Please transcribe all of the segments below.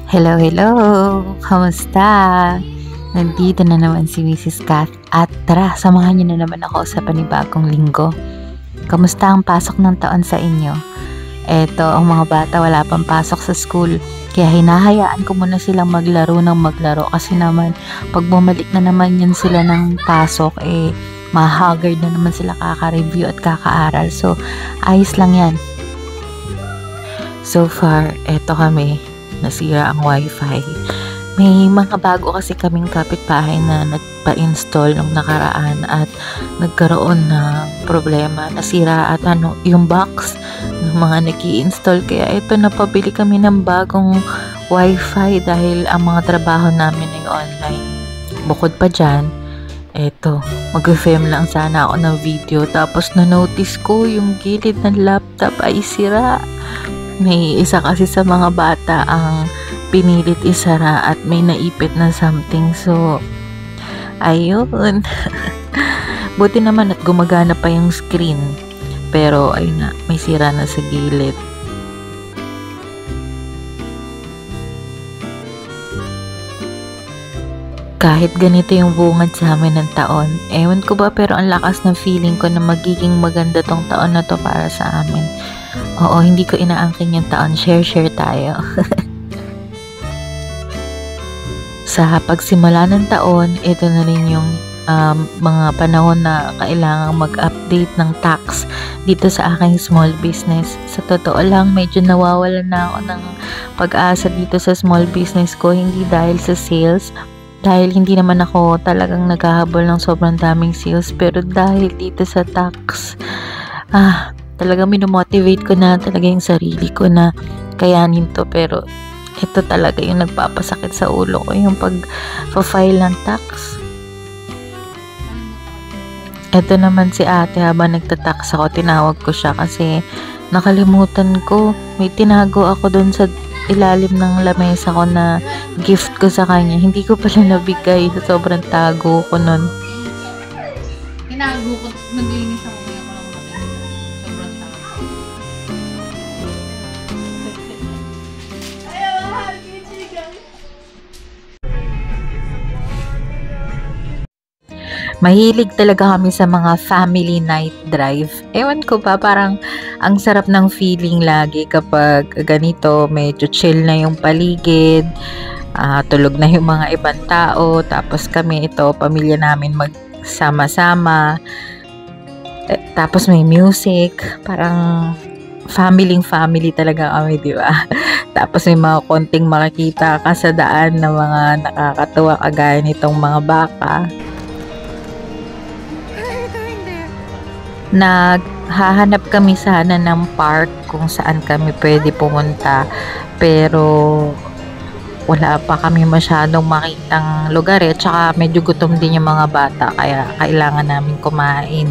Hello, hello! Kamusta? Nandito na naman si Mrs. Kath at tara, samahan niyo na naman ako sa panibagong linggo. Kamusta ang pasok ng taon sa inyo? Eto, ang mga bata wala pang pasok sa school, kaya hinahayaan ko muna silang maglaro ng maglaro kasi naman pag bumalik na naman yan sila ng pasok, mahagard na naman sila kaka-review at kaka-aral. So, ayos lang yan. So far, eto kami, nasira ang wifi. May mga bago kasi kaming kapitbahay na nagpa-install nung nakaraan at nagkaroon ng problema. Nasira at yung box ng mga nag-i-install. Kaya ito, napabili kami ng bagong wifi dahil ang mga trabaho namin ay online. Bukod pa dyan, eto, mag-film lang sana ako ng video. Tapos na-notice ko yung gilid ng laptop ay sira. May isa kasi sa mga bata ang pinilit isara at may naipit na something. So, ayun. Buti naman at gumagana pa yung screen. Pero, ayun na, may sira na sa gilid. Kahit ganito yung bungad sa amin ng taon, ewan ko ba pero ang lakas ng feeling ko na magiging maganda tong taon na to para sa amin. Oo, hindi ko inaangkin yung taon. Share tayo. Sa pagsimula ng taon, ito na rin yung mga panahon na kailangang mag-update ng tax dito sa aking small business. Sa totoo lang, medyo nawawalan na ako ng pag-asa dito sa small business ko. Hindi dahil sa sales, dahil hindi naman ako talagang naghahabol ng sobrang daming sales, pero dahil dito sa tax, talagang minomotivate ko na talaga yung sarili ko na kayanin to. Pero ito talaga yung nagpapasakit sa ulo ko, yung pag-file ng tax. Ito naman si ate, habang nagtatax ako, tinawag ko siya kasi nakalimutan ko. May tinago ako dun sa ilalim ng lamesa ko na gift ko sa kanya. Hindi ko pala nabigay sa sobrang tago ko nun. Tinago ko, naglinis ako. Kaya ko lang makinig. Sobrang tago. Mahilig talaga kami sa mga family night drive. Ewan ko ba, parang ang sarap ng feeling lagi kapag ganito, medyo chill na yung paligid, tulog na yung mga ibang tao, tapos kami ito, pamilya namin magsama-sama, tapos may music, parang family talaga kami, di ba? Tapos may mga konting makikita ka sa daan na mga nakakatuwa kagaya nitong mga baka. Naghahanap kami sana ng park kung saan kami pwede pumunta, pero wala pa kami masyadong makitang lugar tsaka medyo gutom din yung mga bata kaya kailangan namin kumain.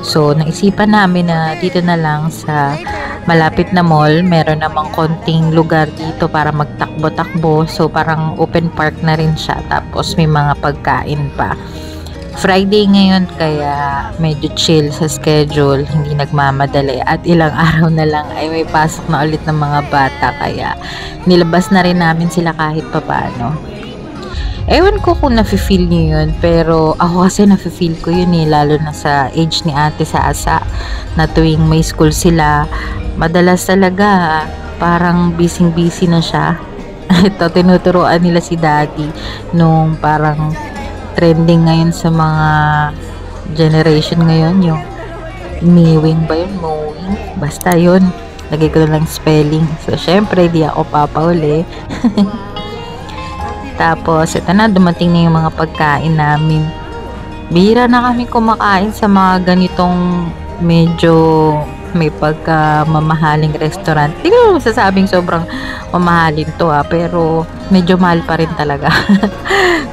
So naisipan namin na dito na lang sa malapit na mall, meron namang konting lugar dito para magtakbo-takbo, so parang open park na rin siya, tapos may mga pagkain pa. Friday ngayon kaya medyo chill sa schedule, hindi nagmamadali at ilang araw na lang ay may pasok na ulit ng mga bata kaya nilabas na rin namin sila kahit papaano. Ewan ko kung nafe-feel niyo yun, pero ako kasi nafe-feel ko yun lalo na sa age ni ate sa asa na tuwing may school sila, madalas talaga parang busy na siya. Ito, tinuturuan nila si daddy nung parang trending ngayon sa mga generation ngayon, yung mewing ba yun? Mowing? Basta yun. Lagay ko na lang spelling. So, syempre, di ako papauli. Tapos, ito na, dumating na yung mga pagkain namin. Bihira na kami kumakain sa mga ganitong medyo may pagka-mamahaling restaurant. Hindi ko masasabing sobrang mamahalin to pero medyo mahal pa rin talaga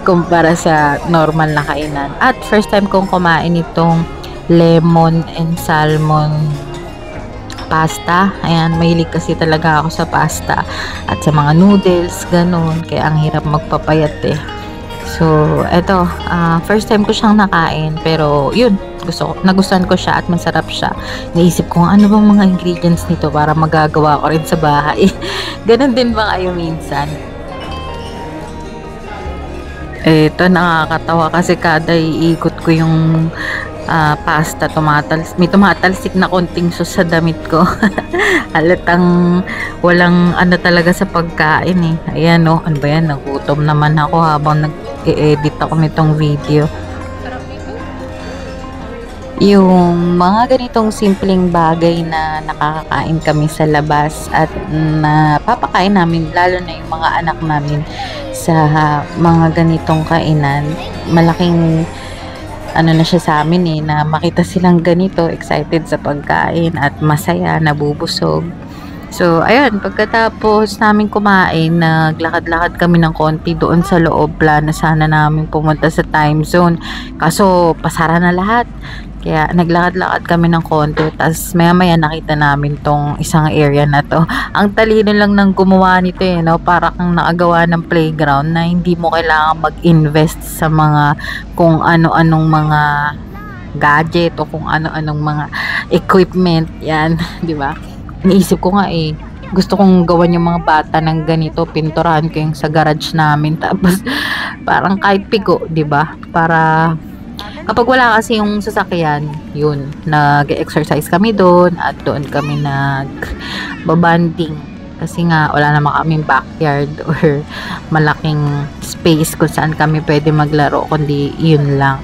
kumpara sa normal na kainan. At first time kong kumain itong lemon and salmon pasta. Ayan, mahilig kasi talaga ako sa pasta at sa mga noodles, ganun. Kaya ang hirap magpapayat So, eto, first time ko siyang nakain, pero yun, nagustuhan ko siya at masarap siya. Naisip ko ano bang mga ingredients nito para magagawa ko rin sa bahay. Ganon din ba kayo minsan? Ito nakakatawa kasi kada iikot ko yung pasta, may tumatalsik na konting sauce sa damit ko. Halatang walang ano talaga sa pagkain eh. Ayan oh, ano ba yan? Nagutom naman ako habang nag-e-edit ako nitong video. Sarap nito. Yung mga ganitong simpleng bagay na nakakakain kami sa labas at napapakain namin, lalo na yung mga anak namin sa mga ganitong kainan, malaking ano na siya sa amin eh, na makita silang ganito, excited sa pagkain at masaya, nabubusog. So, ayun, pagkatapos namin kumain, naglakad-lakad kami ng konti doon sa loob. Plano sana namin pumunta sa time zone. Kaso, pasara na lahat. Kaya, naglakad-lakad kami ng konti. Tapos, maya-maya nakita namin tong isang area na to. Ang talino lang ng gumawa nito eh, no? Para kang nakagawa ng playground na hindi mo kailangan mag-invest sa mga kung ano-anong mga gadget o kung ano-anong mga equipment. Yan, di ba? Iniisip ko nga eh, gusto kong gawan yung mga bata ng ganito, pinturahan ko yung sa garage namin, tapos parang kahit pigo, 'di ba? Para kapag wala kasi yung sasakyan, yun, nag-exercise kami doon at doon kami nag-babanding kasi nga wala naman kaming backyard or malaking space kung saan kami pwede maglaro, kundi yun lang.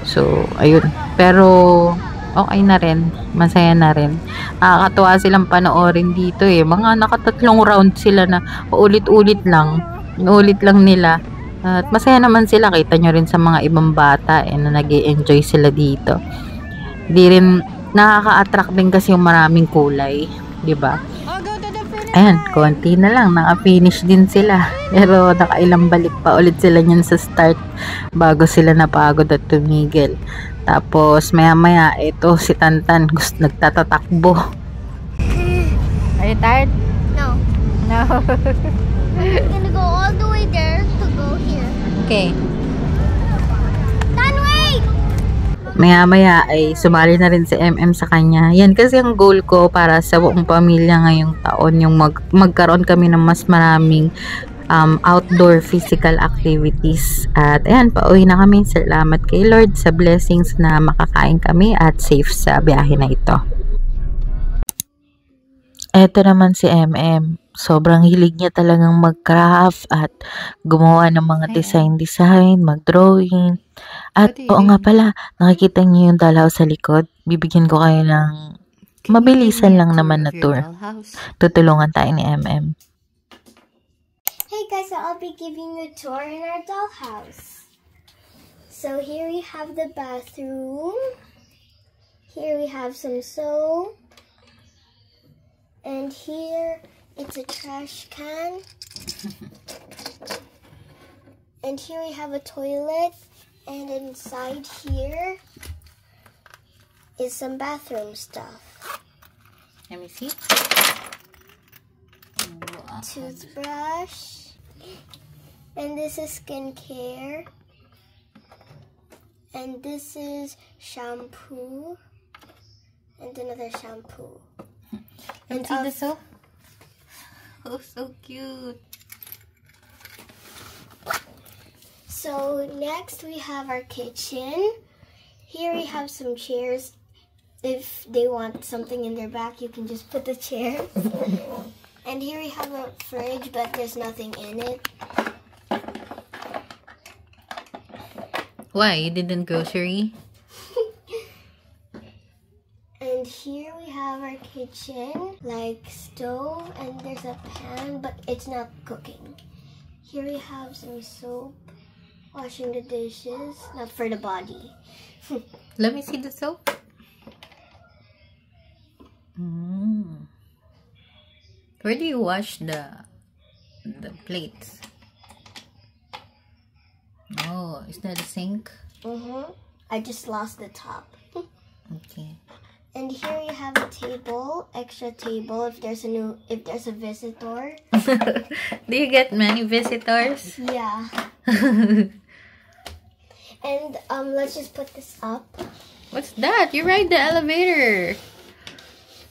So, ayun. Pero okay na rin. Masaya na rin. Nakakatuwa silang panoorin dito eh. Mga nakatatlong round sila na ulit-ulit lang. Ulit lang nila. At masaya naman sila. Kita nyo rin sa mga ibang bata eh, na nag-i-enjoy sila dito. Di rin nakaka-attract din kasi yung maraming kulay. 'Di ba? Ayan, konti na lang. Naka-finish din sila. Pero nakailang balik pa ulit sila niyan sa start bago sila napagod at tumigil. Tapos maya-maya ito si Tantan nagtatatakbo. Are you tired? No. No. I'm gonna go all the way there to go here. Okay. Tan, wait! Maya-maya ay sumali na rin si MM sa kanya. Yan kasi ang goal ko para sa buong pamilya ngayong taon, yung magkaroon kami ng mas maraming outdoor physical activities. At ayan, pauwi na kami. Salamat kay Lord sa blessings na makakain kami at safe sa biyahe na ito. Eto naman si MM. Sobrang hilig niya talagang mag-craft at gumawa ng mga design, mag-drawing. At oo nga pala, nakikita niyo yung dalaw sa likod. Bibigyan ko kayo ng mabilisan lang naman na tour. Tutulungan tayo ni MM. Hey guys, so I'll be giving you a tour in our dollhouse. So here we have the bathroom. Here we have some soap. And here it's a trash can. And here we have a toilet. And inside here is some bathroom stuff. Let me see. Toothbrush. And this is skincare. And this is shampoo. And another shampoo. And see the soap? Oh, so cute. So next we have our kitchen. Here we have some chairs. If they want something in their back, you can just put the chairs. And here we have a fridge, but there's nothing in it. Why? You didn't grocery? And here we have our kitchen, like stove, and there's a pan, but it's not cooking. Here we have some soap, washing the dishes, not for the body. Let me see the soap. Where do you wash the plates? Oh, is that a sink? I just lost the top. Okay. And here we have a table, extra table if there's a visitor. Do you get many visitors? Yeah. And let's just put this up. What's that? You ride the elevator.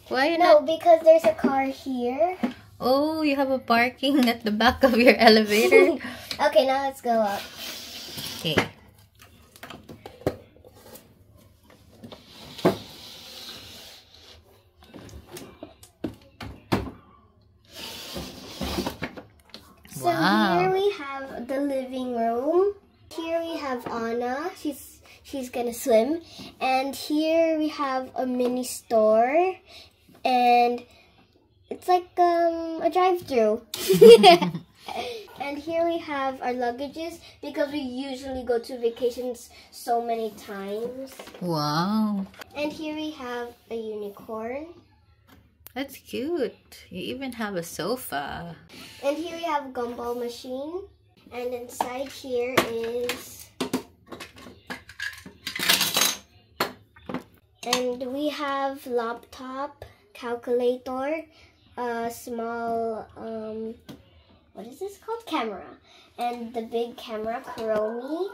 Why No, not? because there's a car here. Oh, you have a parking at the back of your elevator. Okay, now let's go up. Okay. So Wow. here we have the living room. Here we have Anna. She's gonna swim. And here we have a mini store. And it's like a drive-through. And here we have our luggages because we usually go to vacations so many times. Wow. And here we have a unicorn. That's cute. You even have a sofa. And here we have a gumball machine. And inside here is... And we have laptop, calculator, a small, what is this called? Camera. And the big camera, Chromie.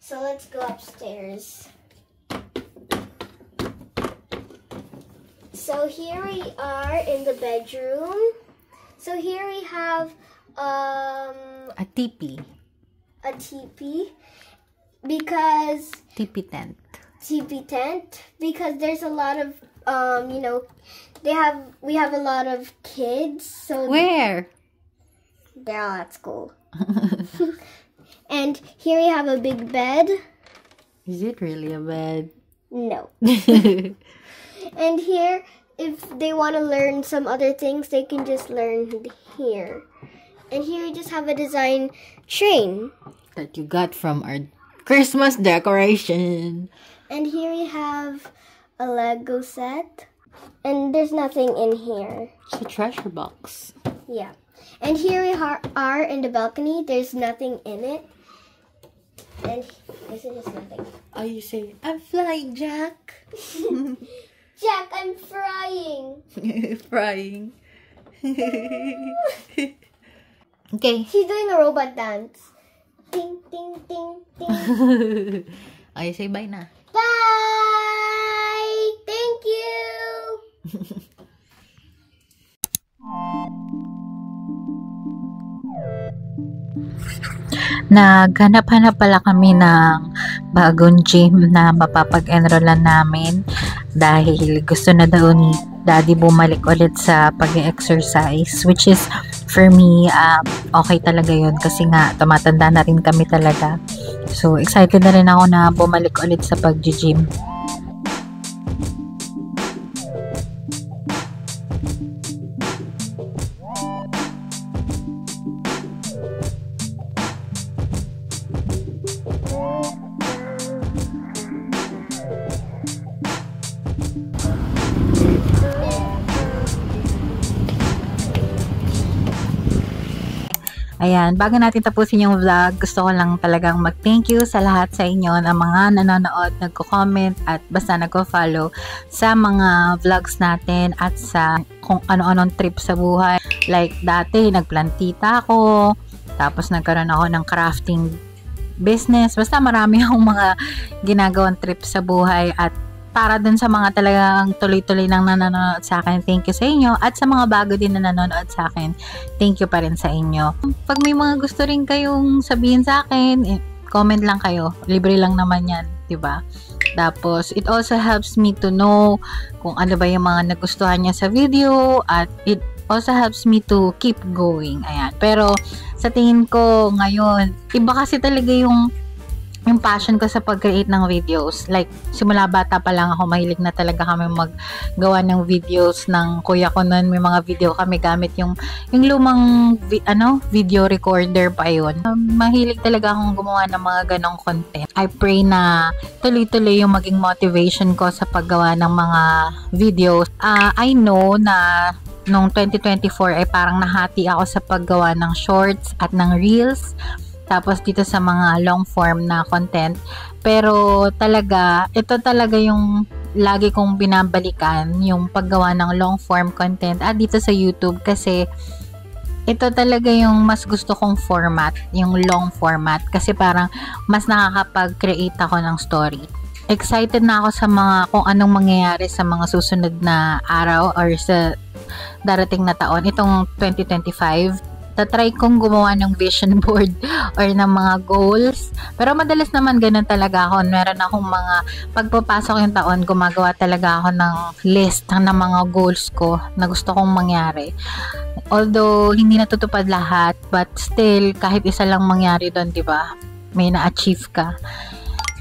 So let's go upstairs. So here we are in the bedroom. So here we have A teepee. a teepee because Teepee tent. teepee tent because there's a lot of you know, we have a lot of kids, so Where? they're all at school. And here we have a big bed. Is it really a bed? No. And here, if they want to learn some other things, they can just learn here. And here we just have a design train. That you got from our Christmas decoration. And here we have a Lego set. And there's nothing in here. It's a treasure box. Yeah. And here we are in the balcony. There's nothing in it. And this is just nothing. Oh, you say, I'm flying, Jack. Jack, I'm frying. Frying. Okay. She's doing a robot dance. Ding, ding, ding, ding. Oh, you say bye na. Bye! Thank you! Naghanap-hanap pala kami ng bagong gym na mapapag-enrollan namin dahil gusto na daw ni Daddy bumalik ulit sa pag-exercise, which is for me okay talaga yun kasi nga tumatanda na rin kami talaga. So excited na rin ako na bumalik ulit sa pag-gym. Ayan, bago natin tapusin yung vlog, gusto ko lang talagang mag-thank you sa lahat sa inyo na mga nanonood, nagko-comment at basta nagko-follow sa mga vlogs natin at sa kung ano-anong trip sa buhay. Like dati, nagplantita ako, tapos nagkaroon ako ng crafting business. Basta marami akong mga ginagawang trip sa buhay at para dun sa mga talagang tuloy-tuloy nang nanonood sa akin, thank you sa inyo. At sa mga bago din na nanonood sa akin, thank you pa rin sa inyo. Pag may mga gusto rin kayong sabihin sa akin, comment lang kayo. Libre lang naman yan, diba? Tapos, it also helps me to know kung ano ba yung mga nagustuhan niya sa video at it also helps me to keep going. Ayan. Pero, sa tingin ko ngayon, iba kasi talaga yung passion ko sa pag-create ng videos. Like, simula bata pa lang ako, mahilig na talaga kami maggawa ng videos ng kuya ko noon. May mga video kami gamit yung lumang video recorder pa yun. Mahilig talaga akong gumawa ng mga ganong content. I pray na tuloy-tuloy yung maging motivation ko sa paggawa ng mga videos. I know na noong 2024 ay parang nahati ako sa paggawa ng shorts at ng reels. Tapos dito sa mga long form na content. Pero talaga, ito talaga yung lagi kong binabalikan, yung paggawa ng long form content at dito sa YouTube kasi ito talaga yung mas gusto kong format, yung long format kasi parang mas nakakapag-create ako ng story. Excited na ako sa mga kung anong mangyayari sa mga susunod na araw or sa darating na taon, itong 2025. tatry kong gumawa ng vision board or ng mga goals. Pero madalas naman ganun talaga ako. Meron akong mga, pagpapasok yung taon, gumagawa talaga ako ng list ng mga goals ko na gusto kong mangyari. Although, hindi natutupad lahat, but still, kahit isa lang mangyari doon, di ba? May na-achieve ka.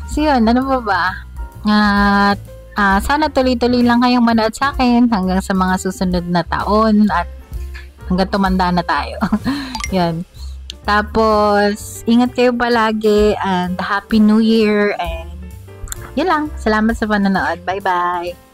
So yun, ano pa ba? At sana tuloy-tuloy lang kayong manood sa akin hanggang sa mga susunod na taon at hanggang tumanda na tayo. Yan. Tapos, ingat kayo palagi and Happy New Year and yun lang. Salamat sa panonood. Bye-bye!